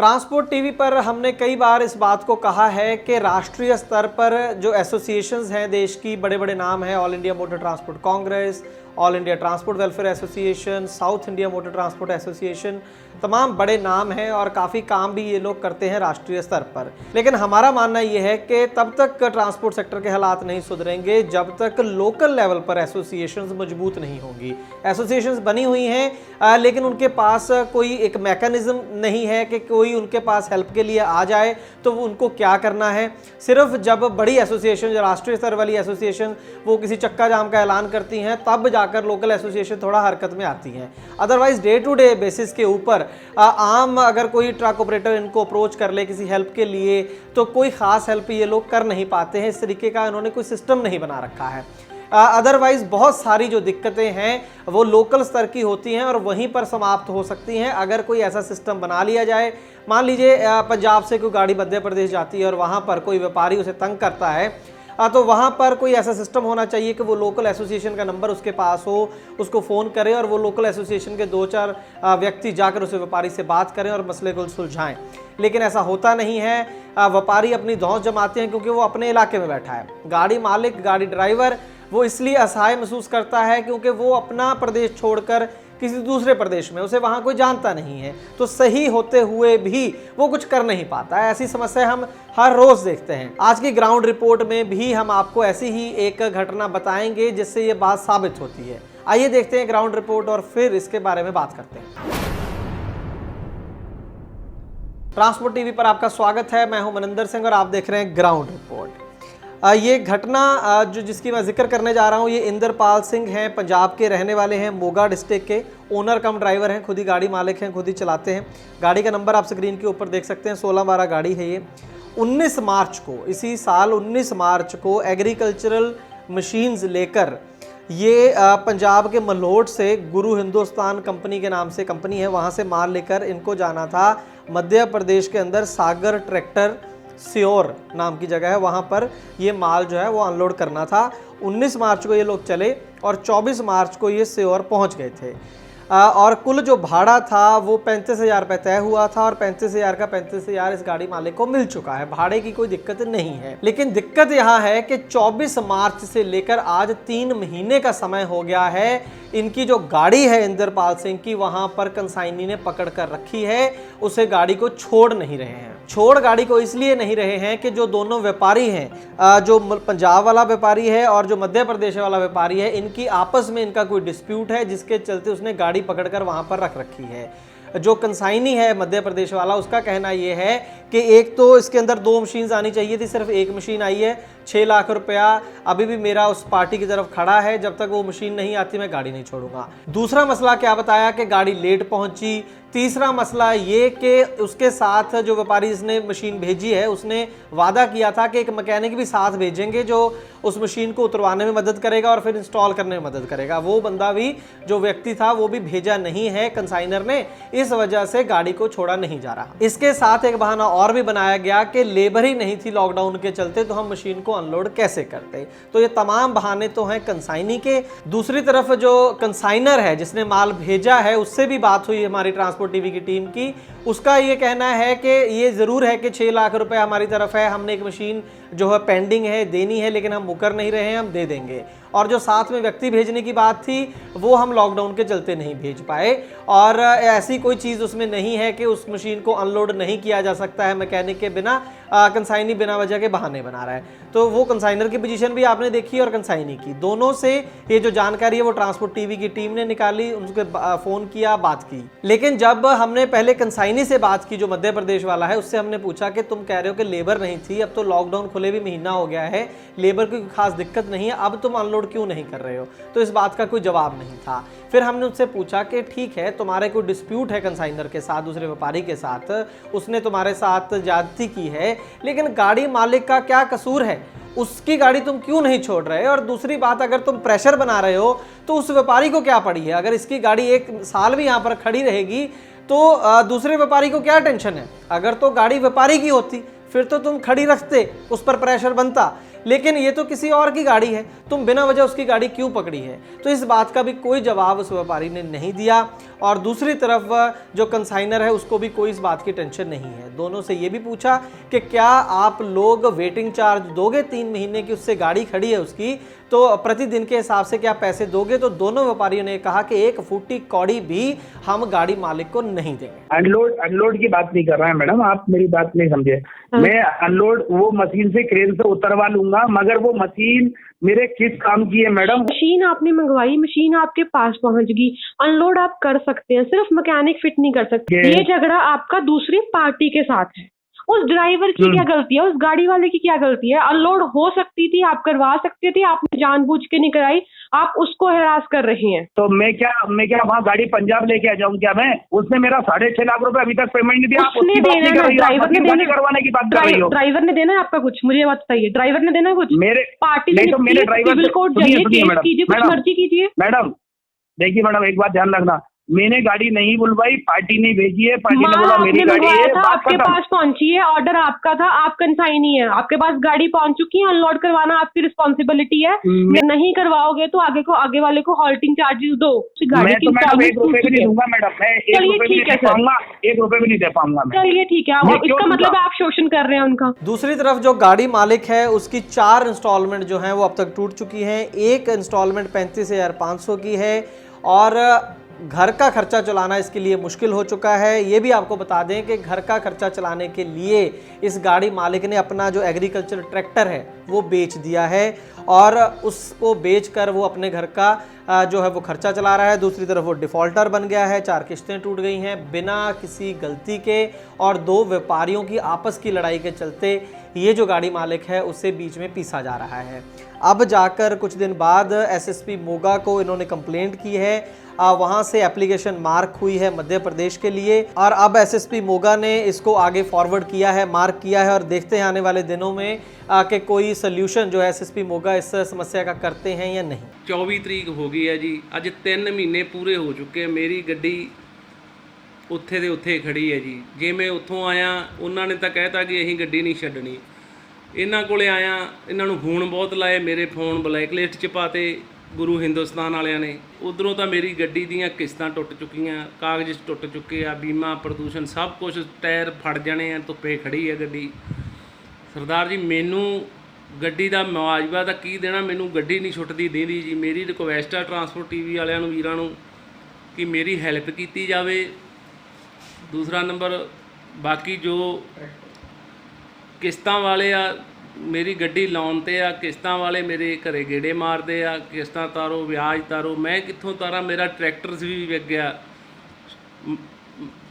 Transport TV पर हमने कई बार इस बात को कहा है कि राष्ट्रीय स्तर पर जो एसोसिएशंस हैं देश की, बड़े बड़े नाम हैं, all India motor transport Congress, all India transport welfare association, south India motor transport association, तमाम बड़े नाम हैं और काफ़ी काम भी ये लोग करते हैं राष्ट्रीय स्तर पर। लेकिन हमारा मानना ये है कि तब तक ट्रांसपोर्ट सेक्टर के हालात नहीं सुधरेंगे जब तक लोकल लेवल पर एसोसिएशंस मजबूत नहीं होंगी। एसोसिएशंस बनी हुई हैं लेकिन उनके पास कोई एक मैकेनिज्म नहीं है कि कोई उनके पास हेल्प के लिए आ जाए तो उनको क्या करना है। सिर्फ जब बड़ी एसोसिएशन, जो राष्ट्रीय स्तर वाली एसोसिएशन, वो किसी चक्का जाम का ऐलान करती हैं तब जाकर लोकल एसोसिएशन थोड़ा हरकत में आती हैं। Otherwise day to day basis के ऊपर आम अगर कोई ट्रक ऑपरेटर इनको अप्रोच कर ले किसी हेल्प के लिए तो कोई ख़ास हेल्प ये लोग कर नहीं पाते हैं। इस तरीके का इन्होंने कोई सिस्टम नहीं बना रखा है। अदरवाइज बहुत सारी जो दिक्कतें हैं वो लोकल स्तर की होती हैं और वहीं पर समाप्त हो सकती हैं अगर कोई ऐसा सिस्टम बना लिया जाए। मान लीजिए पंजाब से कोई गाड़ी मध्य प्रदेश जाती है और वहाँ पर कोई व्यापारी उसे तंग करता है तो वहाँ पर कोई ऐसा सिस्टम होना चाहिए कि वो लोकल एसोसिएशन का नंबर उसके पास हो, उसको फ़ोन करे और वो लोकल एसोसिएशन के 2-4 व्यक्ति जाकर उस व्यापारी से बात करें और मसले को सुलझाएं। लेकिन ऐसा होता नहीं है। व्यापारी अपनी धौंस जमाते हैं क्योंकि वो अपने इलाके में बैठा है। गाड़ी मालिक, गाड़ी ड्राइवर वो इसलिए असहाय महसूस करता है क्योंकि वो अपना प्रदेश छोड़कर किसी दूसरे प्रदेश में, उसे वहाँ कोई जानता नहीं है, तो सही होते हुए भी वो कुछ कर नहीं पाता है। ऐसी समस्या हम हर रोज़ देखते हैं। आज की ग्राउंड रिपोर्ट में भी हम आपको ऐसी ही एक घटना बताएंगे जिससे ये बात साबित होती है। आइए देखते हैं ग्राउंड रिपोर्ट और फिर इसके बारे में बात करते हैं। ट्रांसपोर्ट टीवी पर आपका स्वागत है। मैं हूं मनिंदर सिंह और आप देख रहे हैं ग्राउंड रिपोर्ट। ये घटना जिसकी मैं जिक्र करने जा रहा हूँ ये इंद्रपाल सिंह हैं, पंजाब के रहने वाले हैं, मोगा डिस्ट्रिक्ट के, ओनर कम ड्राइवर हैं, खुद ही गाड़ी मालिक हैं, खुद ही चलाते हैं। गाड़ी का नंबर आप स्क्रीन के ऊपर देख सकते हैं, 1612 गाड़ी है ये। 19 मार्च को, इसी साल 19 मार्च को एग्रीकल्चरल मशीन्स लेकर ये पंजाब के मलोट से गुरु हिंदुस्तान कंपनी के नाम से कंपनी है, वहाँ से माल लेकर इनको जाना था मध्य प्रदेश के अंदर सागर ट्रैक्टर सियोर नाम की जगह है, वहाँ पर ये माल जो है वो अनलोड करना था। 19 मार्च को ये लोग चले और 24 मार्च को ये सियोर पहुँच गए थे। और कुल जो भाड़ा था वो 35,000 रुपये तय हुआ था और 35,000 का 35,000 इस गाड़ी मालिक को मिल चुका है। भाड़े की कोई दिक्कत नहीं है। लेकिन दिक्कत यहाँ है कि 24 मार्च से लेकर आज 3 महीने का समय हो गया है। इनकी जो गाड़ी है इंद्रपाल सिंह की, वहाँ पर कंसाइनी ने पकड़ कर रखी है, उसे गाड़ी को छोड़ नहीं रहे हैं। छोड़ गाड़ी को इसलिए नहीं रहे हैं कि जो दोनों व्यापारी हैं, जो पंजाब वाला व्यापारी है और जो मध्य प्रदेश वाला व्यापारी है, इनकी आपस में इनका कोई डिस्प्यूट है जिसके चलते उसने गाड़ी पकड़कर वहां पर रख रखी है। जो कंसाइनी है मध्य प्रदेश वाला, उसका कहना यह है कि एक तो इसके अंदर 2 मशीन आनी चाहिए थी, सिर्फ एक मशीन आई है। 6 लाख रुपया अभी भी मेरा उस पार्टी की तरफ खड़ा है, जब तक वो मशीन नहीं आती मैं गाड़ी नहीं छोड़ूंगा। दूसरा मसला क्या बताया कि गाड़ी लेट पहुंची। तीसरा मसला ये कि उसके साथ जो व्यापारी जिसने मशीन भेजी है उसने वादा किया था कि एक मैकेनिक भी साथ भेजेंगे जो उस मशीन को उतरवाने में मदद करेगा और फिर इंस्टॉल करने में मदद करेगा। वो बंदा भी, जो व्यक्ति था, वो भी भेजा नहीं है कंसाइनर ने। इस वजह से गाड़ी को छोड़ा नहीं जा रहा। इसके साथ एक बहाना और भी बनाया गया कि लेबर ही नहीं थी लॉकडाउन के चलते, तो हम मशीन को अनलोड कैसे करते। तो ये तमाम बहाने तो हैं कंसाइनी के। दूसरी तरफ जो कंसाइनर है जिसने माल भेजा है, उससे भी बात हुई हमारी ट्रांसपोर्ट टीवी की टीम की। उसका ये कहना है कि ये ज़रूर है कि 6 लाख रुपए हमारी तरफ है, हमने एक मशीन जो है पेंडिंग है, देनी है, लेकिन हम मुकर नहीं रहे हैं, हम दे देंगे। और जो साथ में व्यक्ति भेजने की बात थी वो हम लॉकडाउन के चलते नहीं भेज पाए। और ऐसी कोई चीज़ उसमें नहीं है कि उस मशीन को अनलोड नहीं किया जा सकता है मैकेनिक के बिना। कंसाइनी बिना वजह के बहाने बना रहा है। तो वो कंसाइनर की पोजीशन भी आपने देखी और कंसाइनी की, दोनों से ये जो जानकारी है वो ट्रांसपोर्ट टीवी की टीम ने निकाली, उनके फ़ोन किया, बात की। लेकिन जब हमने पहले कंसाइनी से बात की, जो मध्य प्रदेश वाला है, उससे हमने पूछा कि तुम कह रहे हो कि लेबर नहीं थी, अब तो लॉकडाउन खुले भी महीना हो गया है, लेबर की खास दिक्कत नहीं है, अब तुम अनलोड क्यों नहीं कर रहे हो? तो इस बात का कोई जवाब नहीं था। फिर हमने उससे पूछा कि ठीक है, तुम्हारे कोई डिस्प्यूट है कंसाइनर के साथ, दूसरे व्यापारी के साथ, उसने तुम्हारे साथ ज्यादती की है, लेकिन गाड़ी मालिक का क्या कसूर है? उसकी गाड़ी तुम क्यों नहीं छोड़ रहे? और दूसरी बात, अगर तुम प्रेशर बना रहे हो तो उस व्यापारी को क्या पड़ी है? अगर इसकी गाड़ी 1 साल भी यहाँ पर खड़ी रहेगी तो दूसरे व्यापारी को क्या टेंशन है? अगर तो गाड़ी व्यापारी की होती फिर तो तुम खड़ी रखते, उस पर प्रेशर बनता, लेकिन ये तो किसी और की गाड़ी है, तुम बिना वजह उसकी गाड़ी क्यों पकड़ी है? तो इस बात का भी कोई जवाब उस व्यापारी ने नहीं दिया। और दूसरी तरफ जो कंसाइनर है उसको भी कोई इस बात की टेंशन नहीं है। दोनों से ये भी पूछा कि क्या आप लोग वेटिंग चार्ज दोगे 3 महीने की, उससे गाड़ी खड़ी है उसकी, तो प्रतिदिन के हिसाब से क्या पैसे दोगे? तो दोनों व्यापारियों ने कहा कि 1 फुटी कौड़ी भी हम गाड़ी मालिक को नहीं देंगे। अनलोड की बात नहीं कर रहा है मैडम, आप मेरी बात नहीं समझे। मैं अनलोड वो मशीन से क्रेन से उतरवा लूंगा, मगर वो मशीन मेरे किस काम की है मैडम? मशीन आपने मंगवाई, मशीन आपके पास पहुंच गई, अनलोड आप कर सकते हैं, सिर्फ मैकेनिक फिट नहीं कर सकते। ये झगड़ा आपका दूसरी पार्टी के साथ है। उस ड्राइवर की क्या गलती है, उस गाड़ी वाले की क्या गलती है? अनलोड हो सकती थी, आप करवा सकते थे, आपने जानबूझ के नहीं कराई, आप उसको हरास कर रहे हैं। तो मैं क्या वहाँ गाड़ी पंजाब लेके आ जाऊँ क्या मैं? उसने मेरा 6.5 लाख रुपए अभी तक पेमेंट नहीं दिया। उसने देना है, ड्राइवर ने देना, करवाने की बात कर रही हो? ड्राइवर ने देना है आपका कुछ? मुझे बात बताइए, ड्राइवर ने देना है कुछ? मेरे पार्टी नहीं तो मेरे ड्राइवर सिविल कोर्ट जाइए, केस कीजिए, कुछ मर्जी कीजिए। मैडम देखिए मैडम, एक बात ध्यान रखना, मैंने गाड़ी नहीं बुलवाई, पार्टी ने भेजी है, पार्टी ने बोला मेरी गाड़ी है, आपके पास पहुंची है, ऑर्डर आपका था, आप कंसाइनी है, आपके पास गाड़ी पहुंच चुकी है, अनलोड करवाना आपकी रिस्पॉन्सिबिलिटी है। नहीं करवाओगे तो आगे वाले को हॉल्टिंग चार्जेस दो। मैं तो मैडम 1 रुपए भी नहीं दूंगा मैडम, मैं 1 रुपए भी नहीं दे पाऊंगा, 1 रुपए भी नहीं दे पाऊंगा। चलिए ठीक है, इसका मतलब आप शोषण कर रहे हैं उनका। दूसरी तरफ जो गाड़ी मालिक है उसकी 4 इंस्टॉलमेंट जो है वो अब तक टूट चुकी हैं। एक इंस्टॉलमेंट 35,500 की है और घर का खर्चा चलाना इसके लिए मुश्किल हो चुका है। ये भी आपको बता दें कि घर का खर्चा चलाने के लिए इस गाड़ी मालिक ने अपना जो एग्रीकल्चर ट्रैक्टर है वो बेच दिया है और उसको बेचकर वो अपने घर का जो है वो खर्चा चला रहा है। दूसरी तरफ वो डिफ़ॉल्टर बन गया है, 4 किस्तें टूट गई हैं बिना किसी गलती के और 2 व्यापारियों की आपस की लड़ाई के चलते ये जो गाड़ी मालिक है उसे बीच में पीसा जा रहा है। अब जाकर कुछ दिन बाद एसएसपी मोगा को इन्होंने कंप्लेंट की है, वहाँ से एप्लीकेशन मार्क हुई है मध्य प्रदेश के लिए और अब एसएसपी मोगा ने इसको आगे फॉरवर्ड किया है, मार्क किया है और देखते हैं आने वाले दिनों में कि कोई सोल्यूशन जो है एसएसपी मोगा इस समस्या का करते हैं या नहीं। 24 तरीक हो गई है जी, अज 3 महीने पूरे हो चुके हैं, मेरी गड्डी ਉੱਥੇ ਦੇ ਉੱਥੇ ਖੜੀ ਹੈ ਜੀ। ਜੇ ਮੈਂ ਉੱਥੋਂ ਆਇਆ ਉਹਨਾਂ ਨੇ ਤਾਂ ਕਹਿਤਾ ਕਿ ਅਸੀਂ ਗੱਡੀ ਨਹੀਂ ਛੱਡਣੀ। ਇਹਨਾਂ ਕੋਲੇ ਆਇਆ, ਇਹਨਾਂ ਨੂੰ ਫੋਨ ਬਹੁਤ ਲਾਏ, ਮੇਰੇ ਫੋਨ ਬਲੈਕਲਿਸਟ 'ਚ ਪਾਤੇ ਗੁਰੂ ਹਿੰਦੁਸਤਾਨ ਵਾਲਿਆਂ ਨੇ। ਉਧਰੋਂ ਤਾਂ ਮੇਰੀ ਗੱਡੀ ਦੀਆਂ ਕਿਸ਼ਤਾਂ ਟੁੱਟ ਚੁੱਕੀਆਂ, ਕਾਗਜ਼ ਟੁੱਟ ਚੁੱਕੇ ਆ, ਬੀਮਾ ਪ੍ਰਦੂਸ਼ਣ ਸਭ ਕੁਝ, ਟਾਇਰ ਫਟ ਜਾਣੇ ਆ, ਧੁੱਪੇ ਖੜੀ ਹੈ ਗੱਡੀ। ਸਰਦਾਰ ਜੀ ਮੈਨੂੰ ਗੱਡੀ ਦਾ ਮੁਆਵਜ਼ਾ ਤਾਂ ਕੀ ਦੇਣਾ, ਮੈਨੂੰ ਗੱਡੀ ਨਹੀਂ ਛੁੱਟਦੀ ਦੇਂਦੀ ਜੀ। ਮੇਰੀ ਰਿਕੁਐਸਟ ਆ ਟਰਾਂਸਪੋਰਟ ਟੀਵੀ ਵਾਲਿਆਂ ਨੂੰ, ਵੀਰਾਂ ਨੂੰ, ਕਿ ਮੇਰੀ ਹੈਲਪ ਕੀਤੀ ਜਾਵੇ। दूसरा नंबर बाकी जो किस्तां वाले आ मेरी गड्डी लाउन ते आ, किस्तां वाले मेरे घरे गेड़े मारते आ, किस्तां तारो, ब्याज तारो, मैं कित्थों तारा? मेरा ट्रैक्टर भी विक गया,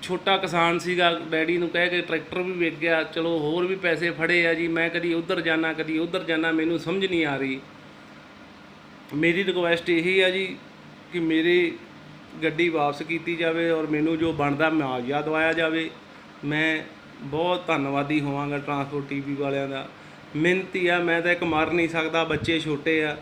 छोटा किसान सीगा, डैडी नूं कह के ट्रैक्टर भी विक गया। चलो होर भी पैसे फड़े आ जी, मैं कदी उधर जाना कदी उधर जाना, मैनू समझ नहीं आ रही। मेरी रिक्वेस्ट यही है जी कि मेरी ਗੱਡੀ ਵਾਪਸ ਕੀਤੀ ਜਾਵੇ ਔਰ ਮੈਨੂੰ ਜੋ ਬਣਦਾ ਮੁਆਵਜ਼ਾ ਦਵਾਇਆ ਜਾਵੇ। ਮੈਂ ਬਹੁਤ ਧੰਨਵਾਦੀ ਹੋਵਾਂਗਾ ਟਰਾਂਸਪੋਰਟ ਟੀਵੀ ਵਾਲਿਆਂ ਦਾ। ਮਿਹਨਤੀ ਆ, ਮੈਂ ਤਾਂ ਇੱਕ ਮਰ ਨਹੀਂ ਸਕਦਾ, ਬੱਚੇ ਛੋਟੇ ਆ,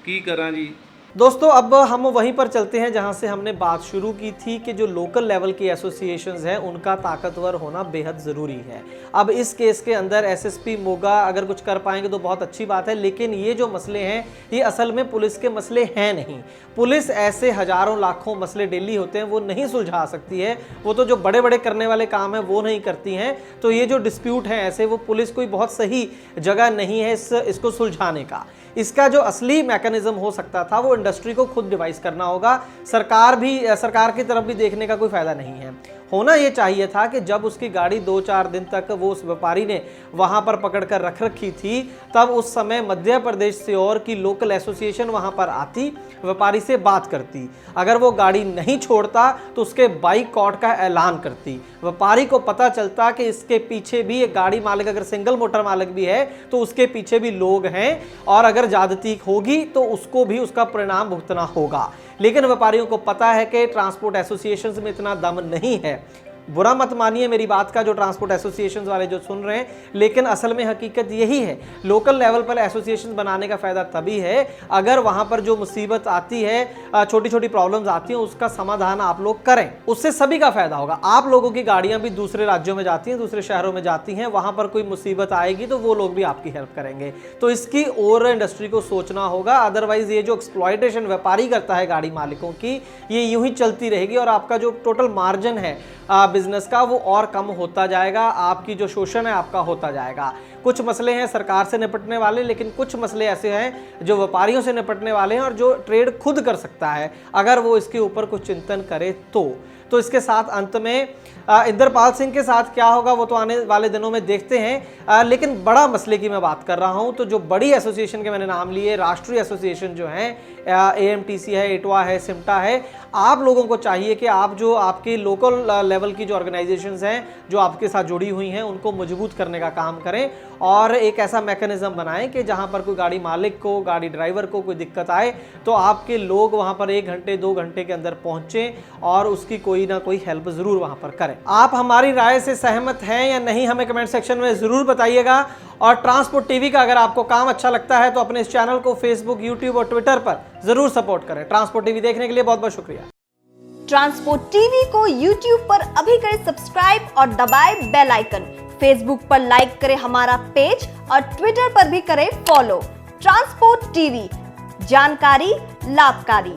ਕੀ ਕਰਾਂ ਜੀ। दोस्तों अब हम वहीं पर चलते हैं जहां से हमने बात शुरू की थी कि जो लोकल लेवल की एसोसिएशंस हैं उनका ताकतवर होना बेहद ज़रूरी है। अब इस केस के अंदर एसएसपी मोगा अगर कुछ कर पाएंगे तो बहुत अच्छी बात है, लेकिन ये जो मसले हैं ये असल में पुलिस के मसले हैं नहीं। पुलिस ऐसे हज़ारों लाखों मसले डेली होते हैं वो नहीं सुलझा सकती है, वो तो जो बड़े बड़े करने वाले काम हैं वो नहीं करती हैं। तो ये जो डिस्प्यूट हैं ऐसे, वो पुलिस कोई बहुत सही जगह नहीं है इसको सुलझाने का। इसका जो असली मैकेनिज्म हो सकता था वो इंडस्ट्री को खुद डिवाइस करना होगा। सरकार की तरफ भी देखने का कोई फ़ायदा नहीं है। होना ये चाहिए था कि जब उसकी गाड़ी 2-4 दिन तक वो उस व्यापारी ने वहाँ पर पकड़ कर रख रखी थी, तब उस समय मध्य प्रदेश से और की लोकल एसोसिएशन वहाँ पर आती, व्यापारी से बात करती। अगर वो गाड़ी नहीं छोड़ता तो उसके बाइकआउट का ऐलान करती। व्यापारी को पता चलता कि इसके पीछे भी एक गाड़ी मालिक अगर सिंगल मोटर मालिक भी है तो उसके पीछे भी लोग हैं और अगर ज्यादती होगी तो उसको भी उसका परिणाम भुगतना होगा। लेकिन व्यापारियों को पता है कि ट्रांसपोर्ट एसोसिएशंस में इतना दम नहीं है। बुरा मत मानिए मेरी बात का, जो ट्रांसपोर्ट एसोसिएशन वाले जो सुन रहे हैं, लेकिन असल में हकीकत यही है। लोकल लेवल पर एसोसिएशन बनाने का फायदा तभी है अगर वहां पर जो मुसीबत आती है, छोटी छोटी प्रॉब्लम्स आती हैं, उसका समाधान आप लोग करें, उससे सभी का फायदा होगा। आप लोगों की गाड़ियां भी दूसरे राज्यों में जाती हैं, दूसरे शहरों में जाती हैं, वहां पर कोई मुसीबत आएगी तो वो लोग भी आपकी हेल्प करेंगे। तो इसकी और इंडस्ट्री को सोचना होगा, अदरवाइज ये जो एक्सप्लॉयटेशन व्यापारी करता है गाड़ी मालिकों की, ये यूं ही चलती रहेगी और आपका जो टोटल मार्जिन है बिजनेस का वो और कम होता जाएगा, आपकी जो शोषण है आपका होता जाएगा। कुछ मसले हैं सरकार से निपटने वाले, लेकिन कुछ मसले ऐसे हैं जो व्यापारियों से निपटने वाले हैं और जो ट्रेड खुद कर सकता है अगर वो इसके ऊपर कुछ चिंतन करे तो इसके साथ अंत में इंदरपाल सिंह के साथ क्या होगा वो तो आने वाले दिनों में देखते हैं। लेकिन बड़ा मसले की मैं बात कर रहा हूं, तो जो बड़ी एसोसिएशन के मैंने नाम लिए, राष्ट्रीय एसोसिएशन जो है, AMTC है, इटवा है, सिमटा है, आप लोगों को चाहिए कि आप जो आपकी लोकल लेवल की जो ऑर्गेनाइजेशंस हैं जो आपके साथ जुड़ी हुई हैं उनको मजबूत करने का काम करें और एक ऐसा मैकेनिज्म बनाएं कि जहां पर कोई गाड़ी मालिक को, गाड़ी ड्राइवर को कोई दिक्कत आए तो आपके लोग वहां पर 1 घंटे 2 घंटे के अंदर पहुंचें और उसकी कोई ना कोई हेल्प जरूर वहां पर करें। आप हमारी राय से सहमत हैं या नहीं हमें कमेंट सेक्शन में जरूर बताइएगा। और ट्रांसपोर्ट टीवी का अगर आपको काम अच्छा लगता है तो अपने इस चैनल को फेसबुक, यूट्यूब और ट्विटर पर जरूर सपोर्ट करें। ट्रांसपोर्ट टीवी देखने के लिए बहुत बहुत शुक्रिया। ट्रांसपोर्ट टीवी को यूट्यूब पर अभी करें सब्सक्राइब और दबाएं बेल आइकन। फेसबुक पर लाइक करें हमारा पेज और ट्विटर पर भी करें फॉलो। ट्रांसपोर्ट टीवी, जानकारी लाभकारी।